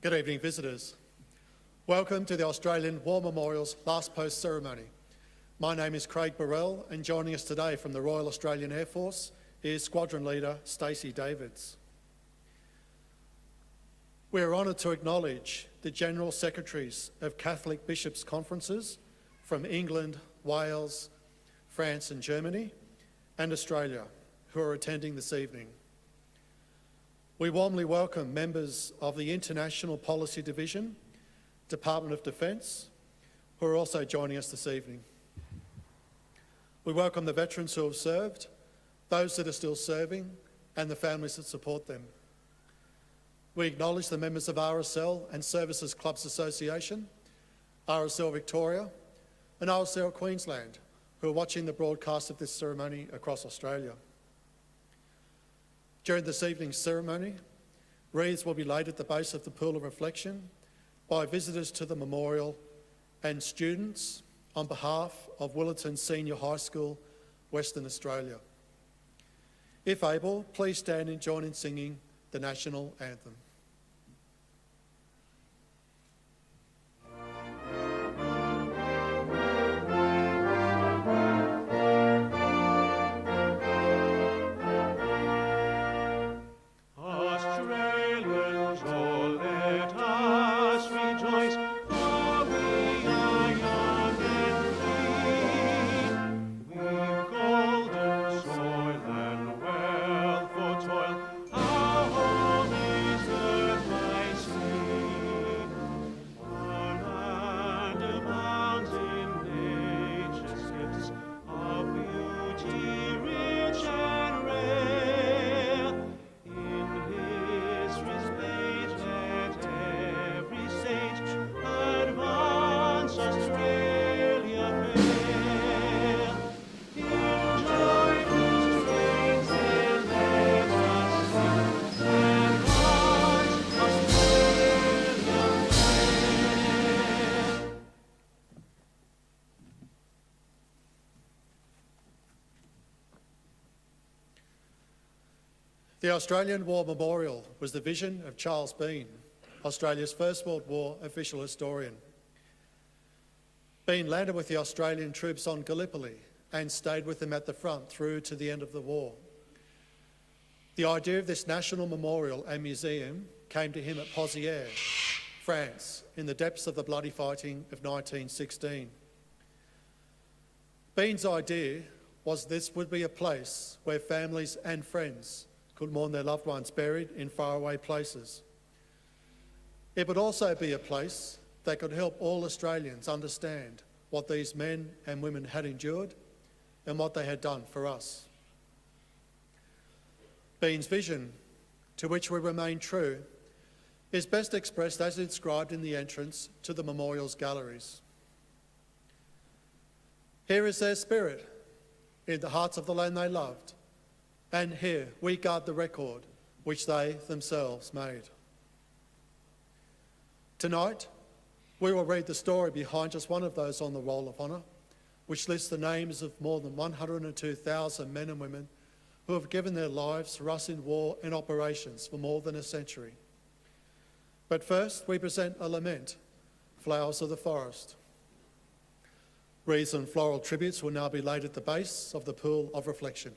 Good evening, visitors. Welcome to the Australian War Memorial's last post ceremony. My name is Craig Burrell, and joining us today from the Royal Australian Air Force is Squadron Leader Stacey Davids. We are honoured to acknowledge the General Secretaries of Catholic Bishops' Conferences from England, Wales, France and Germany, and Australia, who are attending this evening. We warmly welcome members of the International Policy Division, Department of Defence, who are also joining us this evening. We welcome the veterans who have served, those that are still serving, and the families that support them. We acknowledge the members of RSL and Services Clubs Association, RSL Victoria, and RSL Queensland, who are watching the broadcast of this ceremony across Australia. During this evening's ceremony, wreaths will be laid at the base of the Pool of Reflection by visitors to the memorial and students on behalf of Willetton Senior High School, Western Australia. If able, please stand and join in singing the National Anthem. The Australian War Memorial was the vision of Charles Bean, Australia's First World War official historian. Bean landed with the Australian troops on Gallipoli and stayed with them at the front through to the end of the war. The idea of this national memorial and museum came to him at Pozières, France, in the depths of the bloody fighting of 1916. Bean's idea was this would be a place where families and friends could mourn their loved ones buried in faraway places. It would also be a place that could help all Australians understand what these men and women had endured and what they had done for us. Bean's vision, to which we remain true, is best expressed as inscribed in the entrance to the memorial's galleries. Here is their spirit, in the hearts of the land they loved, and here we guard the record which they themselves made. Tonight, we will read the story behind just one of those on the Roll of Honour, which lists the names of more than 102,000 men and women who have given their lives for us in war and operations for more than a century. But first, we present a lament, Flowers of the Forest. Wreaths and floral tributes will now be laid at the base of the Pool of Reflection.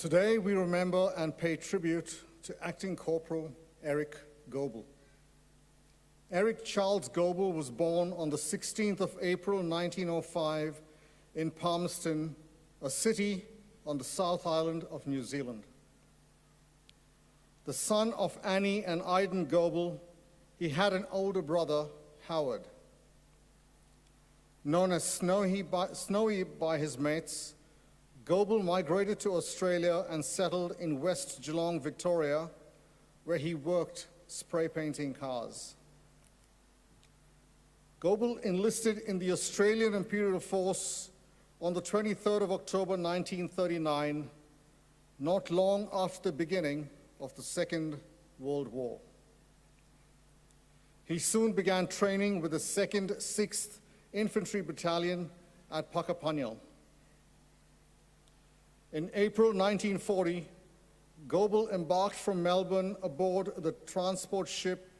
Today we remember and pay tribute to Acting Corporal Eric Goble. Eric Charles Goble was born on the 16th of April 1905 in Palmerston, a city on the South Island of New Zealand. The son of Annie and Iden Goble, he had an older brother, Howard. Known as Snowy by his mates, Goble migrated to Australia and settled in West Geelong, Victoria, where he worked spray painting cars. Goble enlisted in the Australian Imperial Force on the 23rd of October 1939, not long after the beginning of the Second World War. He soon began training with the 2nd 6th Infantry Battalion at Puckapunyal. In April 1940, Goble embarked from Melbourne aboard the transport ship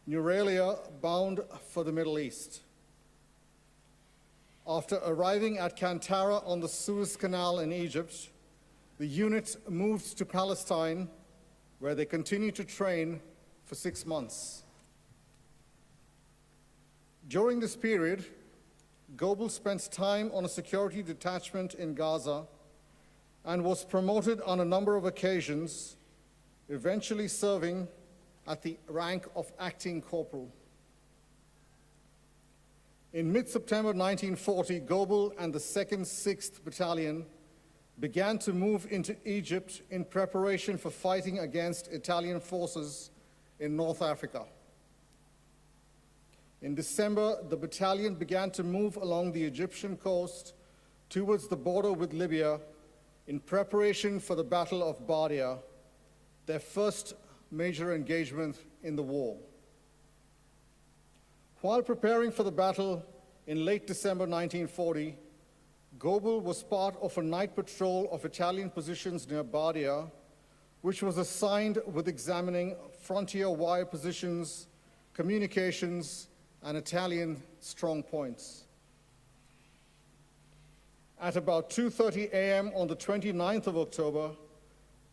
Neuralia, bound for the Middle East. After arriving at Kantara on the Suez Canal in Egypt, the unit moved to Palestine, where they continued to train for 6 months. During this period, Goble spent time on a security detachment in Gaza and was promoted on a number of occasions, eventually serving at the rank of Acting Corporal. In mid-September 1940, Goble and the 2nd 6th Battalion began to move into Egypt in preparation for fighting against Italian forces in North Africa. In December, the battalion began to move along the Egyptian coast towards the border with Libya in preparation for the Battle of Bardia, their first major engagement in the war. While preparing for the battle in late December 1940, Goble was part of a night patrol of Italian positions near Bardia, which was assigned with examining frontier wire positions, communications, and Italian strong points. At about 2:30 a.m. on the 29th of October,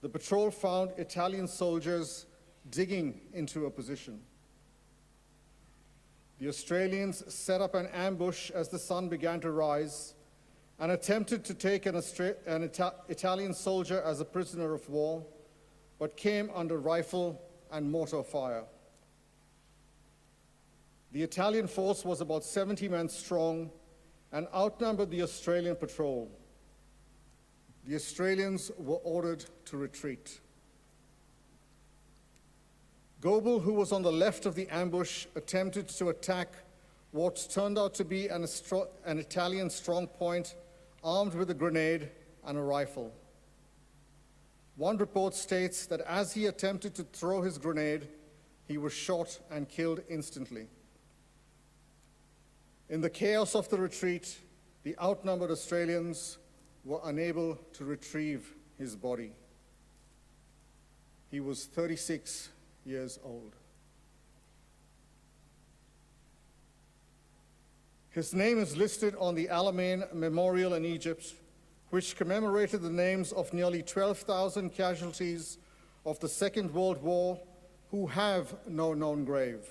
the patrol found Italian soldiers digging into a position. The Australians set up an ambush as the sun began to rise and attempted to take an Italian soldier as a prisoner of war, but came under rifle and mortar fire. The Italian force was about 70 men strong and outnumbered the Australian patrol. The Australians were ordered to retreat. Goble, who was on the left of the ambush, attempted to attack what turned out to be an Italian strong point armed with a grenade and a rifle. One report states that as he attempted to throw his grenade, he was shot and killed instantly. In the chaos of the retreat, the outnumbered Australians were unable to retrieve his body. He was 36 years old. His name is listed on the Alamein Memorial in Egypt, which commemorated the names of nearly 12,000 casualties of the Second World War who have no known grave.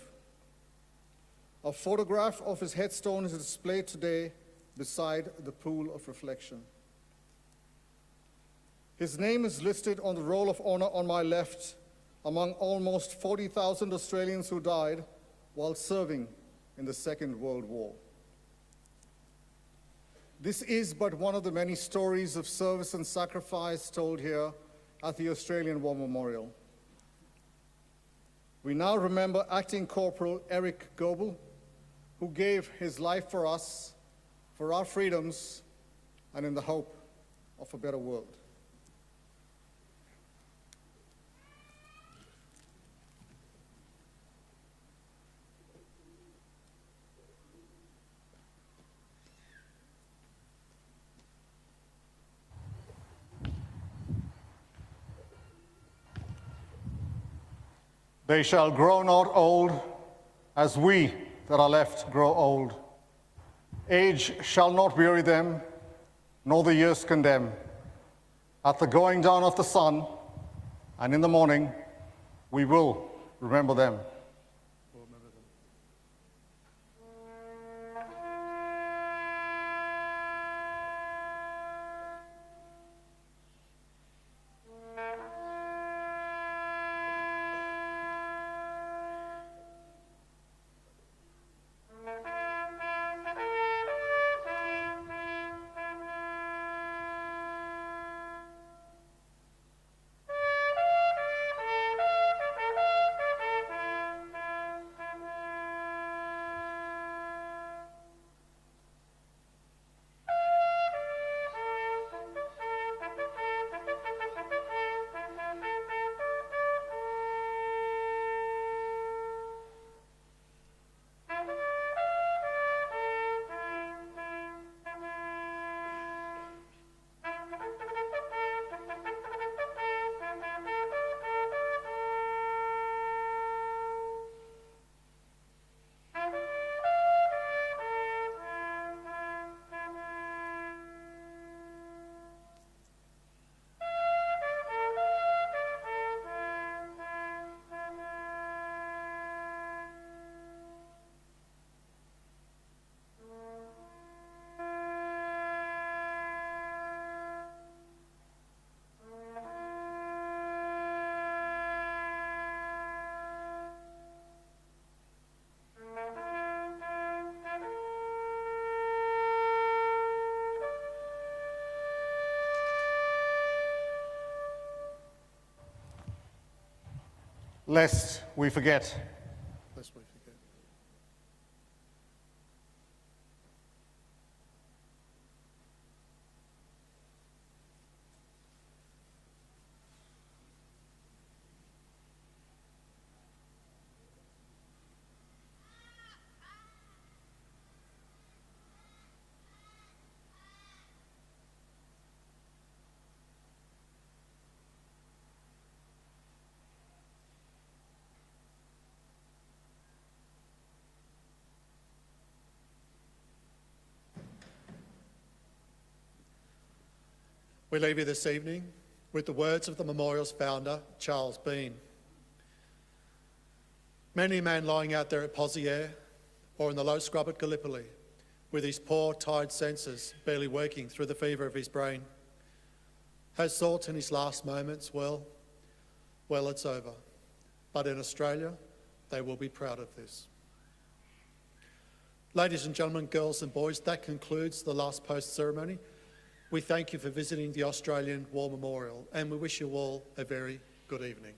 A photograph of his headstone is displayed today beside the pool of reflection. His name is listed on the roll of honor on my left among almost 40,000 Australians who died while serving in the Second World War. This is but one of the many stories of service and sacrifice told here at the Australian War Memorial. We now remember Acting Corporal Eric Goble, who gave his life for us, for our freedoms, and in the hope of a better world. They shall grow not old, as we that are left grow old. Age shall not weary them, nor the years condemn. at the going down of the sun, and in the morning, we will remember them. Lest we forget. Lest we forget. We leave you this evening with the words of the memorial's founder, Charles Bean. Many a man lying out there at Poziere or in the low scrub at Gallipoli, with his poor, tired senses barely working through the fever of his brain, has thought in his last moments, well, it's over. But in Australia, they will be proud of this. Ladies and gentlemen, girls and boys, that concludes the last post ceremony. We thank you for visiting the Australian War Memorial, and we wish you all a very good evening.